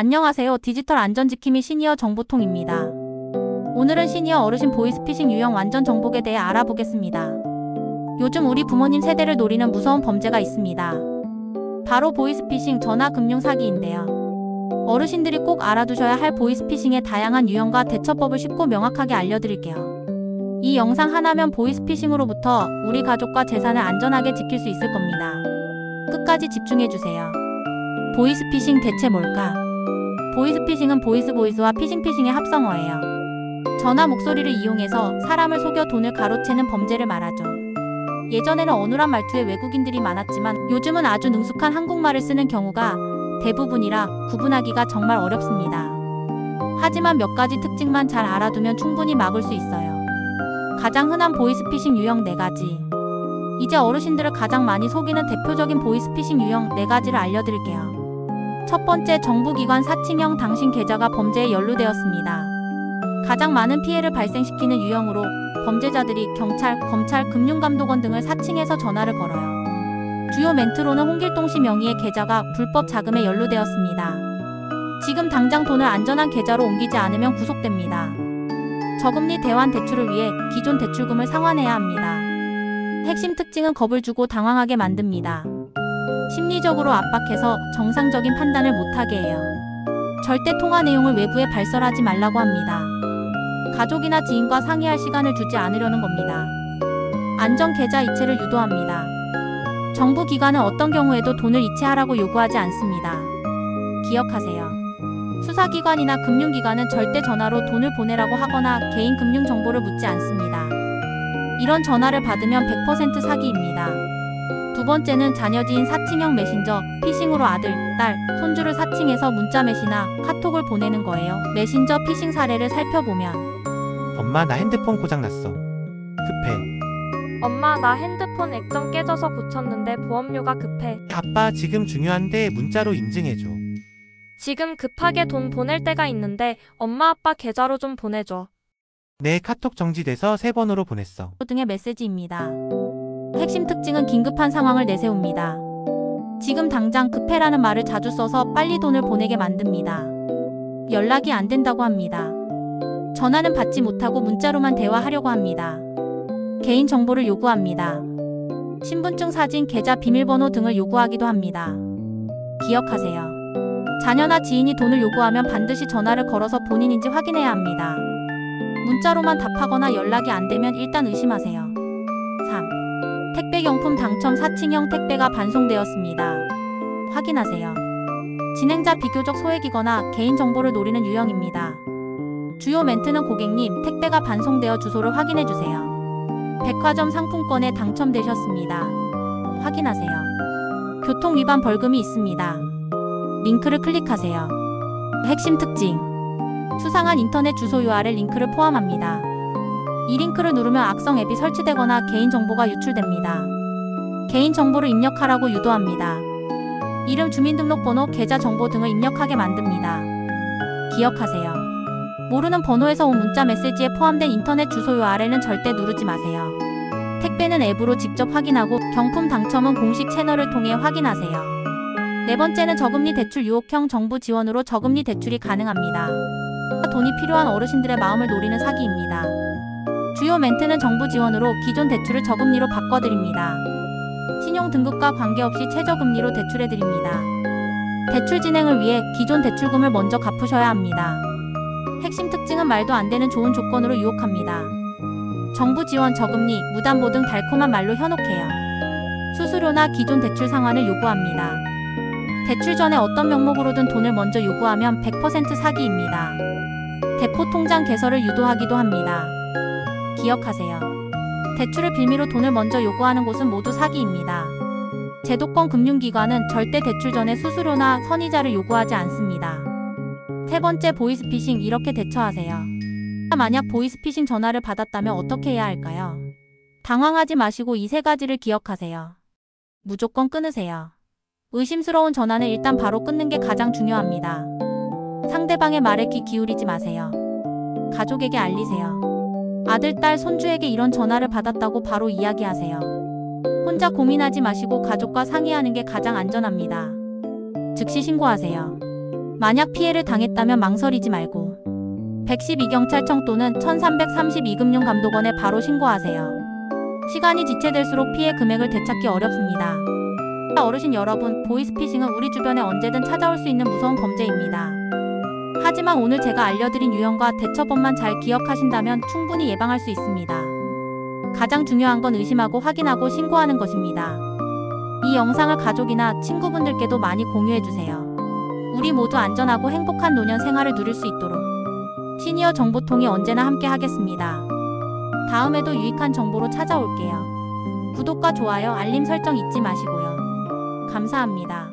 안녕하세요. 디지털 안전지킴이 시니어 정보통입니다. 오늘은 시니어 어르신 보이스피싱 유형 완전 정복에 대해 알아보겠습니다. 요즘 우리 부모님 세대를 노리는 무서운 범죄가 있습니다. 바로 보이스피싱 전화금융 사기인데요. 어르신들이 꼭 알아두셔야 할 보이스피싱의 다양한 유형과 대처법을 쉽고 명확하게 알려드릴게요. 이 영상 하나면 보이스피싱으로부터 우리 가족과 재산을 안전하게 지킬 수 있을 겁니다. 끝까지 집중해주세요. 보이스피싱 대체 뭘까? 보이스피싱은 보이스와 피싱의 합성어예요. 전화 목소리를 이용해서 사람을 속여 돈을 가로채는 범죄를 말하죠. 예전에는 어눌한 말투의 외국인들이 많았지만 요즘은 아주 능숙한 한국말을 쓰는 경우가 대부분이라 구분하기가 정말 어렵습니다. 하지만 몇 가지 특징만 잘 알아두면 충분히 막을 수 있어요. 가장 흔한 보이스피싱 유형 4가지. 이제 어르신들을 가장 많이 속이는 대표적인 보이스피싱 유형 4가지를 알려드릴게요. 첫 번째, 정부기관 사칭형 당신 계좌가 범죄에 연루되었습니다. 가장 많은 피해를 발생시키는 유형으로 범죄자들이 경찰, 검찰, 금융감독원 등을 사칭해서 전화를 걸어요. 주요 멘트로는 홍길동 씨 명의의 계좌가 불법 자금에 연루되었습니다. 지금 당장 돈을 안전한 계좌로 옮기지 않으면 구속됩니다. 저금리 대환 대출을 위해 기존 대출금을 상환해야 합니다. 핵심 특징은 겁을 주고 당황하게 만듭니다. 심리적으로 압박해서 정상적인 판단을 못하게 해요. 절대 통화 내용을 외부에 발설하지 말라고 합니다. 가족이나 지인과 상의할 시간을 주지 않으려는 겁니다. 안전 계좌 이체를 유도합니다. 정부 기관은 어떤 경우에도 돈을 이체하라고 요구하지 않습니다. 기억하세요. 수사기관이나 금융기관은 절대 전화로 돈을 보내라고 하거나 개인 금융 정보를 묻지 않습니다. 이런 전화를 받으면 100% 사기입니다. 두 번째는 자녀 지인 사칭형 메신저, 피싱으로 아들, 딸, 손주를 사칭해서 문자메시나 카톡을 보내는 거예요. 메신저 피싱 사례를 살펴보면 엄마, 나 핸드폰 고장났어. 급해. 엄마, 나 핸드폰 액정 깨져서 고쳤는데 보험료가 급해. 아빠, 지금 중요한데 문자로 인증해줘. 지금 급하게 돈 보낼 때가 있는데 엄마 아빠 계좌로 좀 보내줘. 내 카톡 정지돼서 3번으로 보냈어. 등의 메시지입니다. 핵심 특징은 긴급한 상황을 내세웁니다. 지금 당장 급해라는 말을 자주 써서 빨리 돈을 보내게 만듭니다. 연락이 안 된다고 합니다. 전화는 받지 못하고 문자로만 대화하려고 합니다. 개인 정보를 요구합니다. 신분증 사진, 계좌 비밀번호 등을 요구하기도 합니다. 기억하세요. 자녀나 지인이 돈을 요구하면 반드시 전화를 걸어서 본인인지 확인해야 합니다. 문자로만 답하거나 연락이 안 되면 일단 의심하세요. 3. 택배경품 당첨 사칭형 택배가 반송되었습니다. 확인하세요. 진행자 비교적 소액이거나 개인정보를 노리는 유형입니다. 주요 멘트는 고객님, 택배가 반송되어 주소를 확인해주세요. 백화점 상품권에 당첨되셨습니다. 확인하세요. 교통위반 벌금이 있습니다. 링크를 클릭하세요. 핵심 특징. 수상한 인터넷 주소 URL 링크를 포함합니다. 이 링크를 누르면 악성 앱이 설치되거나 개인정보가 유출됩니다. 개인정보를 입력하라고 유도합니다. 이름, 주민등록번호, 계좌정보 등을 입력하게 만듭니다. 기억하세요. 모르는 번호에서 온 문자 메시지에 포함된 인터넷 주소 URL은 절대 누르지 마세요. 택배는 앱으로 직접 확인하고 경품 당첨은 공식 채널을 통해 확인하세요. 네 번째는 저금리 대출 유혹형 정부 지원으로 저금리 대출이 가능합니다. 돈이 필요한 어르신들의 마음을 노리는 사기입니다. 주요 멘트는 정부 지원으로 기존 대출을 저금리로 바꿔드립니다. 신용등급과 관계없이 최저금리로 대출해드립니다. 대출 진행을 위해 기존 대출금을 먼저 갚으셔야 합니다. 핵심 특징은 말도 안 되는 좋은 조건으로 유혹합니다. 정부 지원, 저금리, 무담보 등 달콤한 말로 현혹해요. 수수료나 기존 대출 상환을 요구합니다. 대출 전에 어떤 명목으로든 돈을 먼저 요구하면 100% 사기입니다. 대포 통장 개설을 유도하기도 합니다. 기억하세요. 대출을 빌미로 돈을 먼저 요구하는 곳은 모두 사기입니다. 제도권 금융기관은 절대 대출 전에 수수료나 선이자를 요구하지 않습니다. 세 번째, 보이스피싱. 이렇게 대처하세요. 만약 보이스피싱 전화를 받았다면 어떻게 해야 할까요? 당황하지 마시고 이 3가지를 기억하세요. 무조건 끊으세요. 의심스러운 전화는 일단 바로 끊는 게 가장 중요합니다. 상대방의 말에 귀 기울이지 마세요. 가족에게 알리세요. 아들, 딸, 손주에게 이런 전화를 받았다고 바로 이야기하세요. 혼자 고민하지 마시고 가족과 상의하는 게 가장 안전합니다. 즉시 신고하세요. 만약 피해를 당했다면 망설이지 말고 112경찰청 또는 1332금융감독원에 바로 신고하세요. 시간이 지체될수록 피해 금액을 되찾기 어렵습니다. 어르신 여러분, 보이스피싱은 우리 주변에 언제든 찾아올 수 있는 무서운 범죄입니다. 하지만 오늘 제가 알려드린 유형과 대처법만 잘 기억하신다면 충분히 예방할 수 있습니다. 가장 중요한 건 의심하고 확인하고 신고하는 것입니다. 이 영상을 가족이나 친구분들께도 많이 공유해주세요. 우리 모두 안전하고 행복한 노년 생활을 누릴 수 있도록 시니어 정보통이 언제나 함께 하겠습니다. 다음에도 유익한 정보로 찾아올게요. 구독과 좋아요, 알림 설정 잊지 마시고요. 감사합니다.